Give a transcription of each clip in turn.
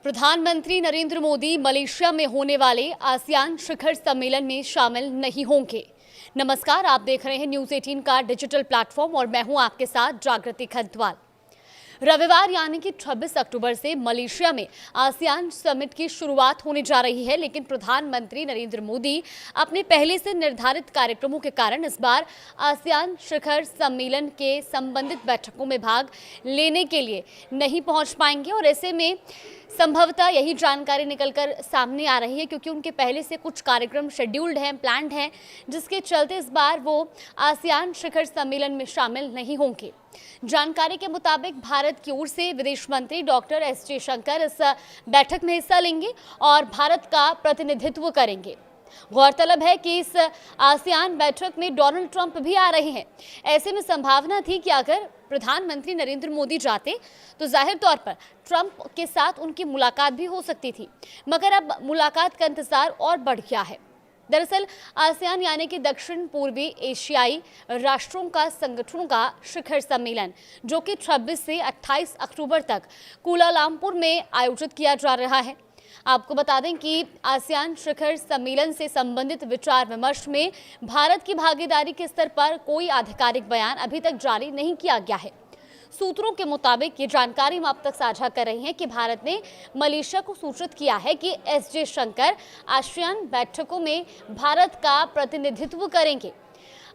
प्रधानमंत्री नरेंद्र मोदी मलेशिया में होने वाले आसियान शिखर सम्मेलन में शामिल नहीं होंगे। नमस्कार, आप देख रहे हैं न्यूज़ 18 का डिजिटल प्लेटफॉर्म और मैं हूं आपके साथ जागृति खंतवाल। रविवार यानी कि 26 अक्टूबर से मलेशिया में आसियान समिट की शुरुआत होने जा रही है, लेकिन प्रधानमंत्री नरेंद्र मोदी अपने पहले से निर्धारित कार्यक्रमों के कारण इस बार आसियान शिखर सम्मेलन के संबंधित बैठकों में भाग लेने के लिए नहीं पहुंच पाएंगे और ऐसे में संभवतः यही जानकारी निकलकर सामने आ रही है, क्योंकि उनके पहले से कुछ कार्यक्रम शेड्यूल्ड हैं, प्लान्ड हैं, जिसके चलते इस बार वो आसियान शिखर सम्मेलन में शामिल नहीं होंगे। जानकारी के मुताबिक भारत की ओर से विदेश मंत्री डॉक्टर एस जयशंकर इस बैठक में हिस्सा लेंगे और भारत का प्रतिनिधित्व करेंगे। गौरतलब है कि इस आसियान बैठक में डोनाल्ड ट्रंप भी आ रहे हैं। ऐसे में संभावना थी कि अगर प्रधानमंत्री नरेंद्र मोदी जाते तो जाहिर तौर पर ट्रंप के साथ उनकी मुलाकात भी हो सकती थी, मगर अब मुलाकात का इंतजार और बढ़ गया है। दरअसल आसियान यानी कि दक्षिण पूर्वी एशियाई राष्ट्रों का संगठनों का शिखर सम्मेलन, जो कि 26 से 28 अक्टूबर तक कुआलालंपुर में आयोजित किया जा रहा है। आपको बता दें कि आसियान शिखर सम्मेलन से संबंधित विचार विमर्श में भारत की भागीदारी के स्तर पर कोई आधिकारिक बयान अभी तक जारी नहीं किया गया है। सूत्रों के मुताबिक ये जानकारी हम अब तक साझा कर रहे हैं कि भारत ने मलेशिया को सूचित किया है कि एस जयशंकर आसियान बैठकों में भारत का प्रतिनिधित्व करेंगे।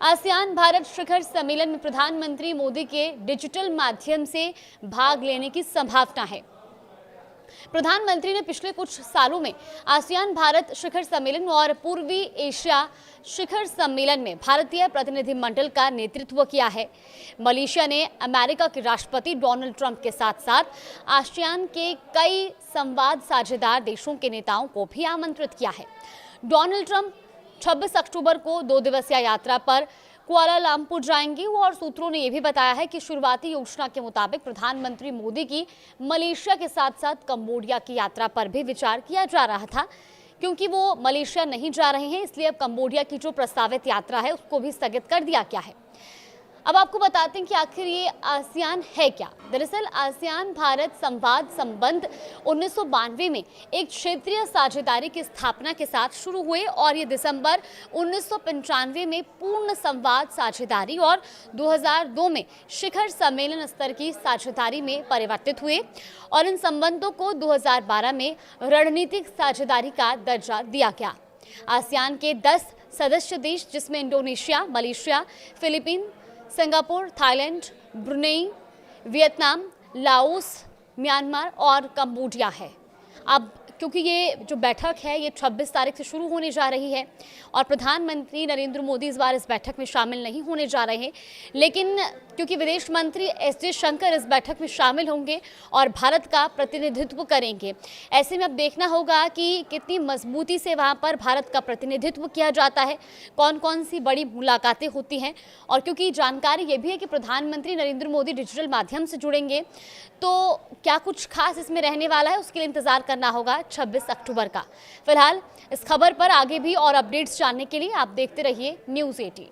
आसियान भारत शिखर सम्मेलन में प्रधानमंत्री मोदी के डिजिटल माध्यम से भाग लेने की संभावना है। प्रधानमंत्री ने पिछले कुछ सालों में आसियान भारत शिखर सम्मेलन और पूर्वी एशिया शिखर सम्मेलन में भारतीय प्रतिनिधिमंडल का नेतृत्व किया है। मलेशिया ने अमेरिका के राष्ट्रपति डोनाल्ड ट्रंप के साथ साथ आसियान के कई संवाद साझेदार देशों के नेताओं को भी आमंत्रित किया है। डोनाल्ड ट्रंप 26 अक्टूबर को 2 दिवसीय यात्रा पर कुआलालंपुर जाएंगे और सूत्रों ने यह भी बताया है कि शुरुआती योजना के मुताबिक प्रधानमंत्री मोदी की मलेशिया के साथ साथ कंबोडिया की यात्रा पर भी विचार किया जा रहा था। क्योंकि वो मलेशिया नहीं जा रहे हैं, इसलिए अब कंबोडिया की जो प्रस्तावित यात्रा है उसको भी स्थगित कर दिया गया है। अब आपको बताते हैं कि आखिर ये आसियान है क्या। दरअसल आसियान भारत संवाद संबंध 1992 में एक क्षेत्रीय साझेदारी की स्थापना के साथ शुरू हुए और ये दिसंबर 1995 में पूर्ण संवाद साझेदारी और 2002 में शिखर सम्मेलन स्तर की साझेदारी में परिवर्तित हुए और इन संबंधों को 2012 में रणनीतिक साझेदारी का दर्जा दिया गया। आसियान के 10 सदस्य देश, जिसमें Indonesia, Malaysia, Philippine, Singapore, Thailand, Brunei, Vietnam, Laos, Myanmar और कंबोडिया है। अब क्योंकि ये जो बैठक है ये 26 तारीख से शुरू होने जा रही है और प्रधानमंत्री नरेंद्र मोदी इस बार इस बैठक में शामिल नहीं होने जा रहे हैं, लेकिन क्योंकि विदेश मंत्री एस जयशंकर इस बैठक में शामिल होंगे और भारत का प्रतिनिधित्व करेंगे, ऐसे में अब देखना होगा कि कितनी मजबूती से वहाँ पर भारत का प्रतिनिधित्व किया जाता है, कौन कौन सी बड़ी मुलाकातें होती हैं। और क्योंकि जानकारी ये भी है कि प्रधानमंत्री नरेंद्र मोदी डिजिटल माध्यम से जुड़ेंगे, तो क्या कुछ खास इसमें रहने वाला है, उसके लिए इंतजार करना होगा 26 अक्टूबर का। फिलहाल इस खबर पर आगे भी और अपडेट्स जानने के लिए आप देखते रहिए न्यूज़ 18।